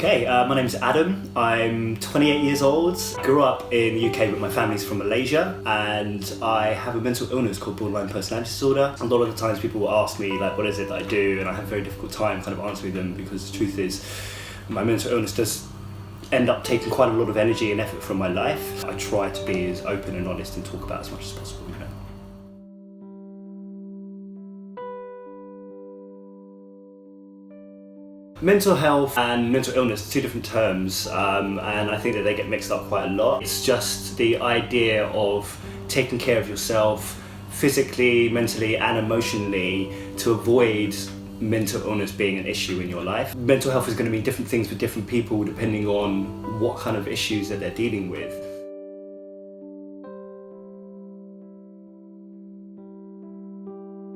Okay, my name's Adam. I'm 28 years old. Grew up in the UK, but my family's from Malaysia, and I have a mental illness called borderline personality disorder. A lot of the times people will ask me, like, what is it that I do? And I have a very difficult time kind of answering them because the truth is, my mental illness does end up taking quite a lot of energy and effort from my life. I try to be as open and honest and talk about as much as possible, you know. Mental health and mental illness are two different terms, and I think that they get mixed up quite a lot. It's just the idea of taking care of yourself physically, mentally and emotionally to avoid mental illness being an issue in your life. Mental health is going to mean different things for different people depending on what kind of issues that they're dealing with.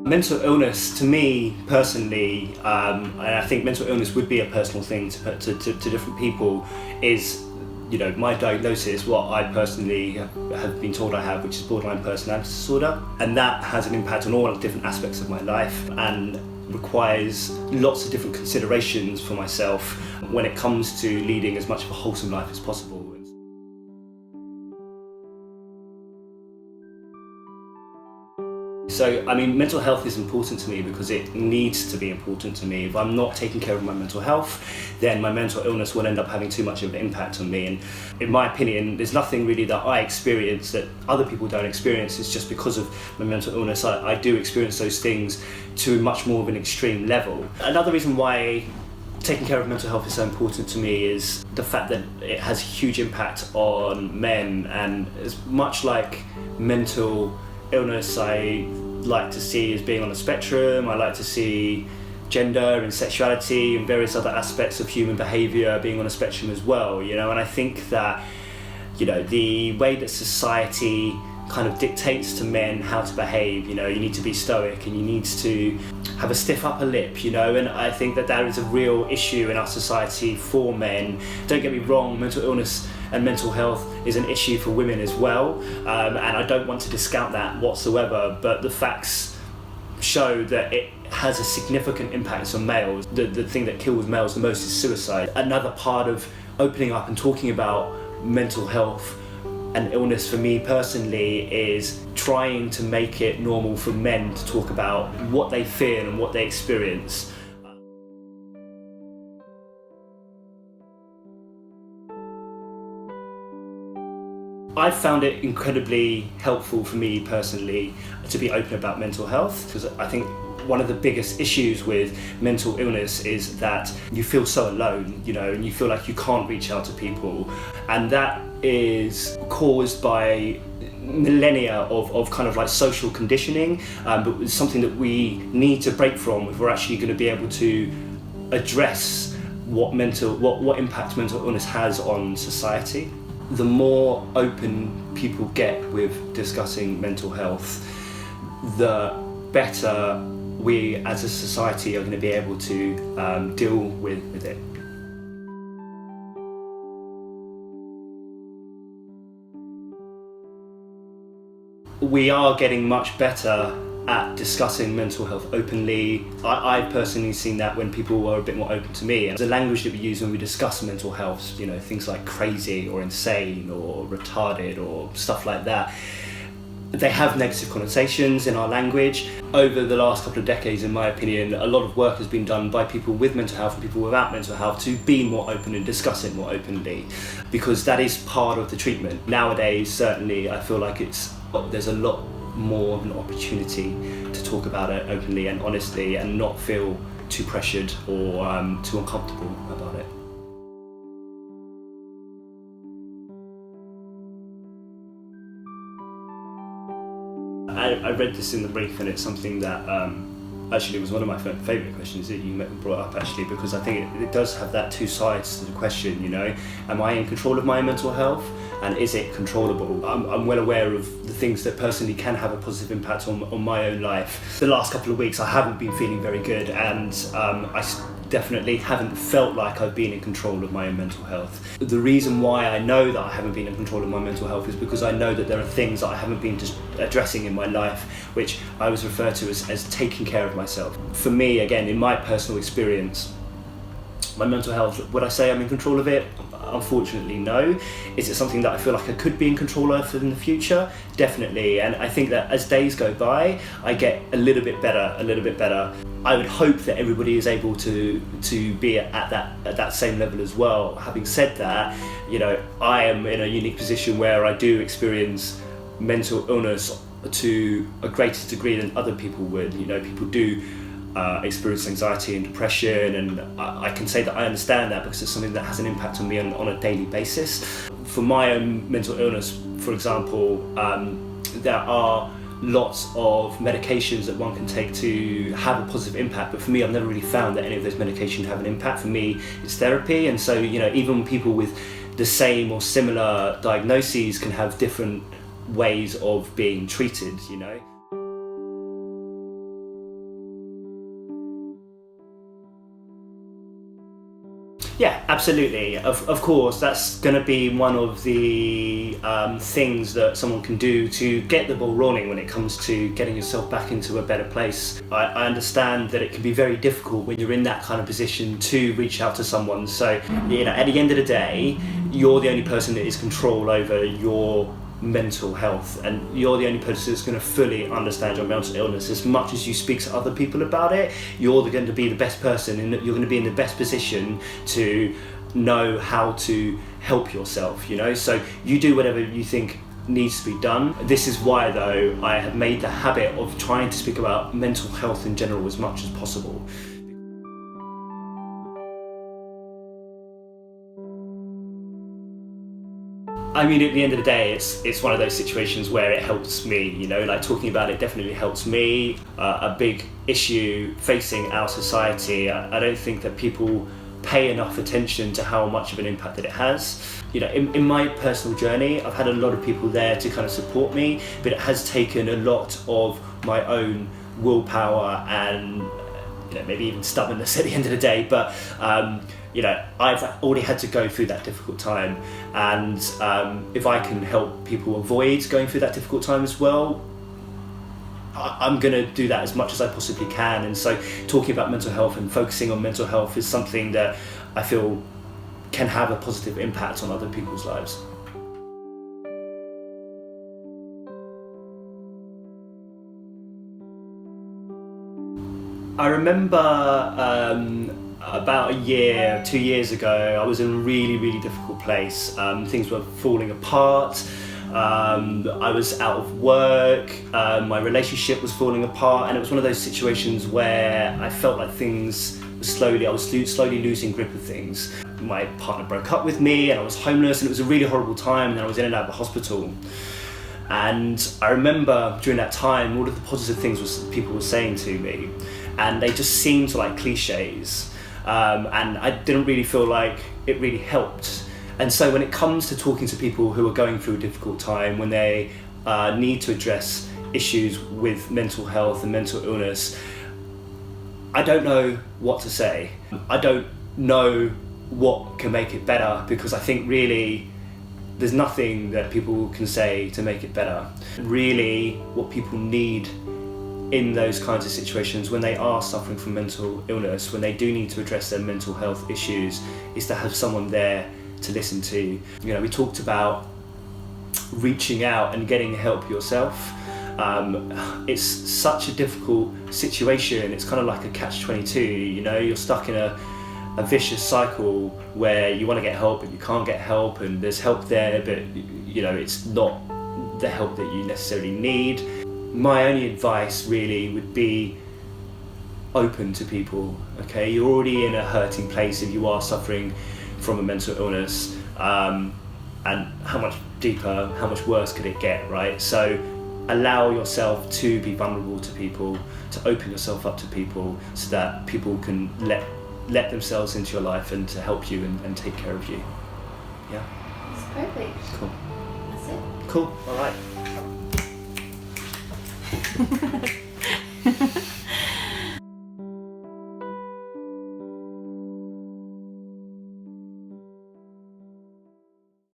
Mental illness, to me personally, and I think mental illness would be a personal thing to different people, is, you know, my diagnosis, what I personally have been told I have, which is borderline personality disorder, and that has an impact on all different aspects of my life and requires lots of different considerations for myself when it comes to leading as much of a wholesome life as possible. So, I mean, mental health is important to me because it needs to be important to me. If I'm not taking care of my mental health, then my mental illness will end up having too much of an impact on me. And in my opinion, there's nothing really that I experience that other people don't experience. It's just because of my mental illness, I do experience those things to much more of an extreme level. Another reason why taking care of mental health is so important to me is the fact that it has a huge impact on men, and as much like mental illness I like to see as being on a spectrum, I like to see gender and sexuality and various other aspects of human behaviour being on a spectrum as well, you know. And I think that, you know, the way that society kind of dictates to men how to behave, you know, you need to be stoic and you need to have a stiff upper lip, you know, and I think that that is a real issue in our society for men. Don't get me wrong, mental illness and mental health is an issue for women as well, and I don't want to discount that whatsoever, but the facts show that it has a significant impact on males. The thing that kills males the most is suicide. Another part of opening up and talking about mental health and illness for me personally is trying to make it normal for men to talk about what they feel and what they experience. I found it incredibly helpful for me personally to be open about mental health, because I think one of the biggest issues with mental illness is that you feel so alone, you know, and you feel like you can't reach out to people, and that is caused by millennia of kind of like social conditioning, but it's something that we need to break from if we're actually going to be able to address what impact mental illness has on society. The more open people get with discussing mental health, the better we as a society are going to be able to deal with it. We are getting much better at discussing mental health openly. I've personally seen that when people are a bit more open to me. And the language that we use when we discuss mental health, you know, things like crazy or insane or retarded or stuff like that, they have negative connotations in our language. Over the last couple of decades, in my opinion, a lot of work has been done by people with mental health and people without mental health to be more open and discuss it more openly, because that is part of the treatment. Nowadays, certainly, I feel like there's a lot more of an opportunity to talk about it openly and honestly and not feel too pressured or too uncomfortable about it. I read this in the brief, and it's something that actually was one of my favourite questions that you brought up, actually, because I think it does have that two sides to the question, you know. Am I in control of my mental health, and is it controllable? I'm well aware of the things that personally can have a positive impact on my own life. The last couple of weeks I haven't been feeling very good, and I definitely haven't felt like I've been in control of my own mental health. The reason why I know that I haven't been in control of my mental health is because I know that there are things that I haven't been just addressing in my life, which I always refer to as taking care of myself. For me, again, in my personal experience, My mental health, would I say I'm in control of it? Unfortunately, no. Is it something that I feel like I could be in control of in the future? Definitely. And I think that as days go by, I get a little bit better. I would hope that everybody is able to be at that same level as well. Having said that, I am in a unique position where I do experience mental illness to a greater degree than other people would. People do experience anxiety and depression, and I can say that I understand that because it's something that has an impact on me on a daily basis. For my own mental illness, for example, there are lots of medications that one can take to have a positive impact, but for me, I've never really found that any of those medications have an impact. For me, it's therapy, and so even people with the same or similar diagnoses can have different ways of being treated. Yeah, absolutely. Of course, that's going to be one of the things that someone can do to get the ball rolling when it comes to getting yourself back into a better place. I understand that it can be very difficult when you're in that kind of position to reach out to someone. So, at the end of the day, you're the only person that is control over your mental health, and you're the only person that's going to fully understand your mental illness. As much as you speak to other people about it, you're going to be the best person, and you're going to be in the best position to know how to help yourself. So you do whatever you think needs to be done. This is why, though, I have made the habit of trying to speak about mental health in general as much as possible. I mean, at the end of the day, it's one of those situations where it helps me, like talking about it definitely helps me. A big issue facing our society, I don't think that people pay enough attention to how much of an impact that it has. In my personal journey, I've had a lot of people there to kind of support me, but it has taken a lot of my own willpower and maybe even stubbornness at the end of the day, but I've already had to go through that difficult time, and if I can help people avoid going through that difficult time as well, I'm going to do that as much as I possibly can. And so talking about mental health and focusing on mental health is something that I feel can have a positive impact on other people's lives. I remember about 2 years ago, I was in a really, really difficult place. Things were falling apart. I was out of work. My relationship was falling apart, and it was one of those situations where I felt like I was slowly losing grip of things. My partner broke up with me, and I was homeless, and it was a really horrible time, and I was in and out of the hospital. And I remember during that time, all of the positive things people were saying to me, and they just seemed like cliches. And I didn't really feel like it really helped. And so when it comes to talking to people who are going through a difficult time, when they need to address issues with mental health and mental illness, I don't know what to say. I don't know what can make it better, because I think really there's nothing that people can say to make it better. Really, what people need in those kinds of situations, when they are suffering from mental illness, when they do need to address their mental health issues, is to have someone there to listen to. We talked about reaching out and getting help yourself. It's such a difficult situation. It's kind of like a catch-22. You're stuck in a vicious cycle where you want to get help but you can't get help, and there's help there, but it's not the help that you necessarily need. My only advice really would be open to people. Okay, you're already in a hurting place if you are suffering from a mental illness, and how much deeper, how much worse could it get, right? So allow yourself to be vulnerable to people, to open yourself up to people, so that people can let themselves into your life and to help you and take care of you. Yeah? That's perfect. Cool. That's it. Cool, all right.